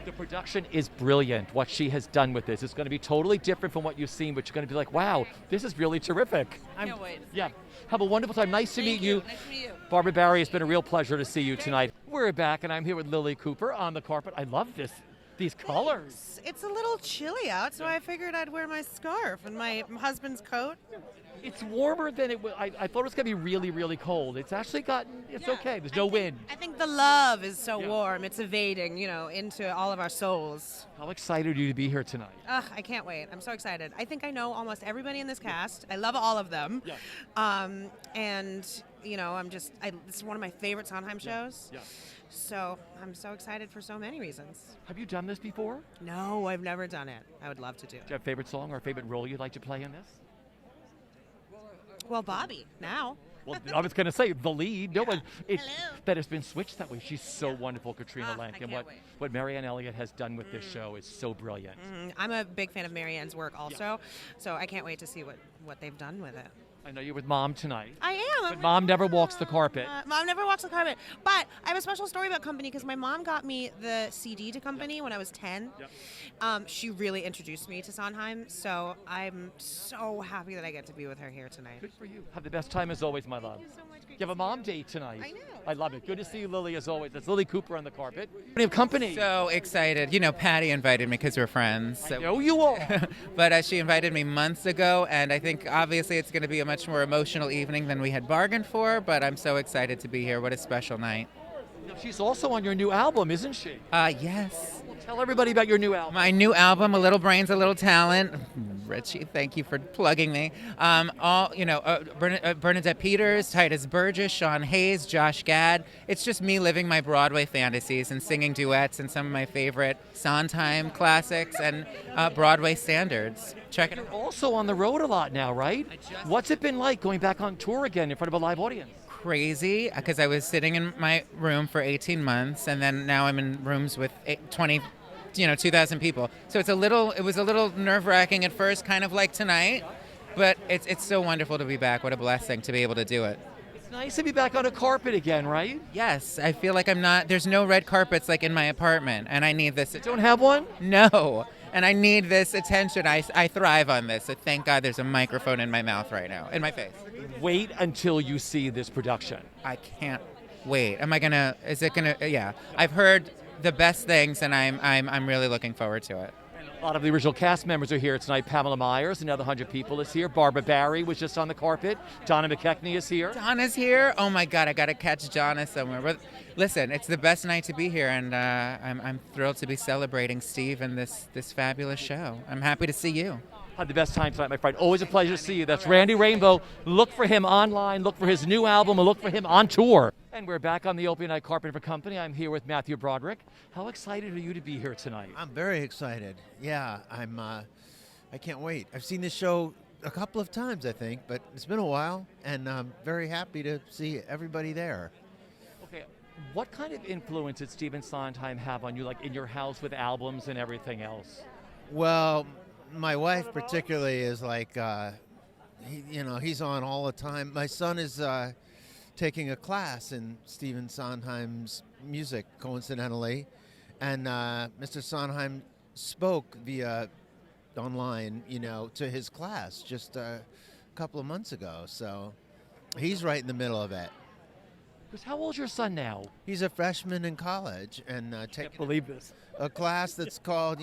The production is brilliant, what she has done with this. It's going to be totally different from what you've seen, but you're going to be like, wow, this is really terrific. I can't wait. Yeah. Have a wonderful time. Nice to meet you. Nice to meet you. Barbara Barry, it's been a real pleasure to see you tonight. We're back, and I'm here with Lily Cooper on the carpet. I love these colors. It's a little chilly out, so I figured I'd wear my scarf and my husband's coat. It's warmer than it was. I thought it was going to be really, really cold. It's actually it's okay. There's no wind. I think the love is so warm. It's evading, into all of our souls. How excited are you to be here tonight? I can't wait. I'm so excited. I think I know almost everybody in this cast. I love all of them. Yeah. And, this is one of my favorite Sondheim shows. Yeah. So I'm so excited for so many reasons. Have you done this before? No, I've never done it. I would love to do. Do you have a favorite song or a favorite role you'd like to play in this? Well, Bobby, now. Well, I was going to say the lead. No one. That has been switched that way. She's so wonderful, Katrina Lenk, and what Marianne Elliott has done with this show is so brilliant. I'm a big fan of Marianne's work also, so I can't wait to see what they've done with it. I know you're with Mom tonight. I am. But Mom never walks the carpet. Mom never walks the carpet. But I have a special story about Company because my mom got me the CD to Company when I was 10. Yep. She really introduced me to Sondheim, so I'm so happy that I get to be with her here tonight. Good for you. Have the best time as always, my love. Thank you so much. You have a mom date tonight. I know. I love it. Good to see you, Lily, as always. That's Lily Cooper on the carpet. We have Company. So excited. Patty invited me because we're friends. So. I know you all. But she invited me months ago, and I think obviously it's going to be a much more emotional evening than we had bargained for, but I'm so excited to be here. What a special night. She's also on your new album, isn't she? Yes. Well, tell everybody about your new album. My new album, A Little Brains, A Little Talent. Richie, thank you for plugging me. Bernadette Peters, Titus Burgess, Sean Hayes, Josh Gad. It's just me living my Broadway fantasies and singing duets and some of my favorite Sondheim classics and Broadway standards. Check it out. You're also on the road a lot now, right? What's it been like going back on tour again in front of a live audience? Crazy, because I was sitting in my room for 18 months, and then now I'm in rooms with 2,000 people. So it was a little nerve-wracking at first, kind of like tonight, but it's so wonderful to be back. What a blessing to be able to do it. It's nice to be back on a carpet again, right? Yes, I feel like there's no red carpets like in my apartment, and I need this. You don't have one? No, and I need this attention. I thrive on this, so thank God there's a microphone in my mouth right now, in my face. Wait until you see this production. I can't wait. Yeah. I've heard the best things, and I'm really looking forward to it. A lot of the original cast members are here tonight. Pamela Myers, another 100 people is here. Barbara Barry was just on the carpet. Donna McKechnie is here. Donna's here? Oh my God, I got to catch Donna somewhere. But listen, it's the best night to be here, and I'm thrilled to be celebrating Steve and this fabulous show. I'm happy to see you. Had the best time tonight, my friend. Always a pleasure to see you. That's Randy Rainbow. Look for him online. Look for his new album. And look for him on tour. And we're back on the Opie Night Carpenter Company. I'm here with Matthew Broderick. How excited are you to be here tonight? I'm very excited. Yeah, I can't wait. I've seen this show a couple of times, I think, but it's been a while, and I'm very happy to see everybody there. Okay, what kind of influence did Stephen Sondheim have on you, like in your house with albums and everything else? Well, my wife particularly is like, he's on all the time. My son is taking a class in Stephen Sondheim's music, coincidentally, and Mr. Sondheim spoke via online, to his class just a couple of months ago. So he's right in the middle of it. Because how old's your son now? He's a freshman in college and taking a class that's called,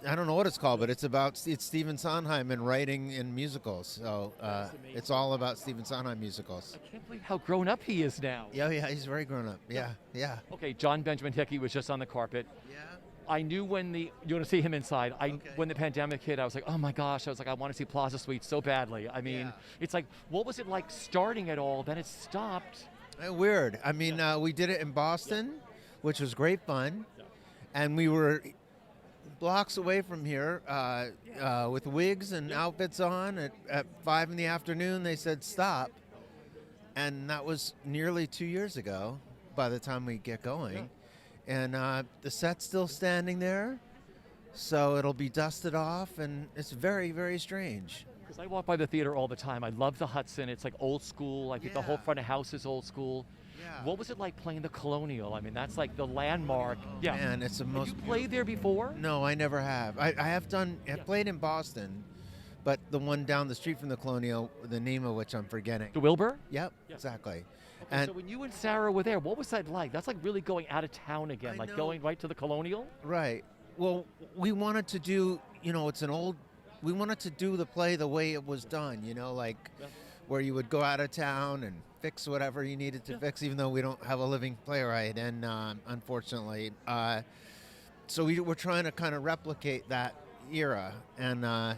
I don't know what it's called, but it's Stephen Sondheim and writing in musicals. So it's all about Stephen Sondheim musicals. I can't believe how grown up he is now. Yeah, he's very grown up. Yeah. Okay, John Benjamin Hickey was just on the carpet. Yeah. I knew you want to see him inside. When the pandemic hit, I was like, oh my gosh, I want to see Plaza Suite so badly. I mean, It's like, what was it like starting it all? Then it stopped. Weird. I mean, we did it in Boston, which was great fun, and we were blocks away from here with wigs and outfits on. At 5 in the afternoon, they said stop, and that was nearly 2 years ago by the time we get going. And the set's still standing there, so it'll be dusted off, and it's very, very strange. Because I walk by the theater all the time. I love the Hudson. It's like old school. I think the whole front of house is old school. Yeah. What was it like playing the Colonial? I mean, that's like the landmark. Yeah. Man, it's the most. Have you played there before? No, I never have. I have done. I've played in Boston, but the one down the street from the Colonial, the name of which I'm forgetting. The Wilbur? Yep, exactly. Okay, and so when you and Sarah were there, what was that like? That's like really going out of town again, like going right to the Colonial? Right. Well, we wanted to do, we wanted to do the play the way it was done, where you would go out of town and fix whatever you needed to fix, even though we don't have a living playwright, and unfortunately. So we were trying to kind of replicate that era, and,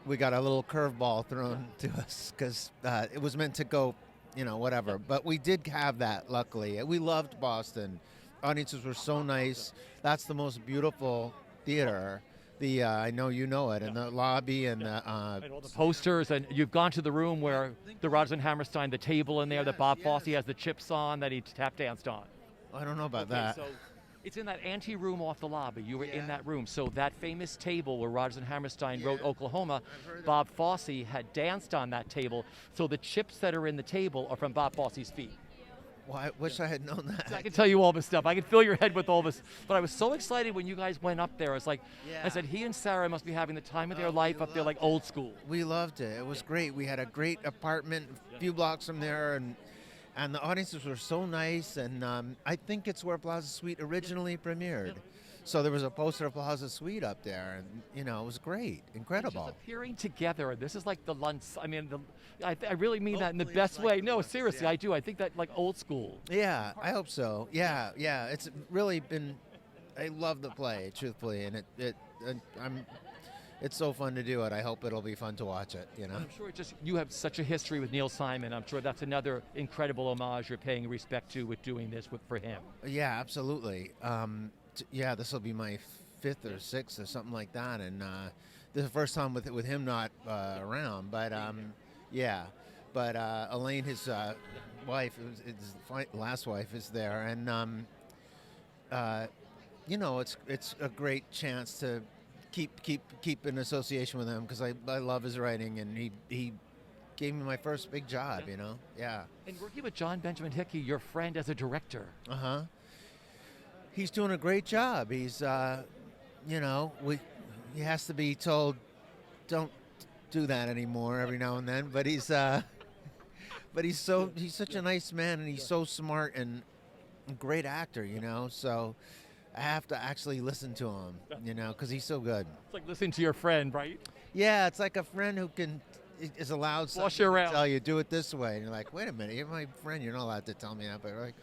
we got a little curveball thrown to us because it was meant to go, whatever. But we did have that, luckily. We loved Boston. Audiences were so nice. That's the most beautiful theater. I know you know it, and the lobby and the posters, and you've gone to the room where the Rodgers and Hammerstein, the table in there that Bob Fosse has the chips on that he tap danced on. I don't know about that. So it's in that ante room off the lobby. You were in that room. So that famous table where Rodgers and Hammerstein wrote Oklahoma, Bob Fosse had danced on that table. So the chips that are in the table are from Bob Fosse's feet. Well, I wish I had known that. So I can tell you all this stuff. I can fill your head with all this. But I was so excited when you guys went up there. I was like, I said, he and Sarah must be having the time of their life up there, like old school. We loved it. It was great. We had a great apartment a few blocks from there, and the audiences were so nice. And I think it's where Plaza Suite originally premiered. So there was a poster of Plaza Suite up there, and it was great, incredible. Just appearing together. This is like the lunch. I mean, I really mean that in the best way. No, seriously, I do. I think that like old school. Yeah, I hope so. Yeah. It's really been. I love the play, truthfully, and it's so fun to do it. I hope it'll be fun to watch it. I'm sure you have such a history with Neil Simon. I'm sure that's another incredible homage you're paying respect to with doing this for him. Yeah, absolutely. This will be my 5th or 6th or something like that, and this is the first time with him not around. But But Elaine, his wife, his last wife, is there, and it's a great chance to keep in association with him, because I love his writing, and he gave me my first big job. Yeah. And working with John Benjamin Hickey, your friend as a director. He's doing a great job. He's, he has to be told, don't do that anymore every now and then. But he's such a nice man, and he's so smart and a great actor. So I have to actually listen to him, because he's so good. It's like listening to your friend, right? Yeah, it's like a friend who is allowed to tell you, do it this way, and you're like, wait a minute, you're my friend. You're not allowed to tell me that, but like,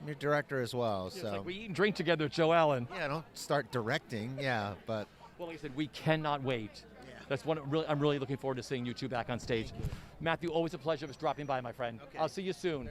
I'm your director as well. Yeah, so it's like we eat and drink together at Joe Allen. Yeah, don't start directing. Yeah, but well, like I said, we cannot wait. Yeah. That's I'm really looking forward to seeing you two back on stage. Matthew, always a pleasure. Just dropping by, my friend. Okay. I'll see you soon.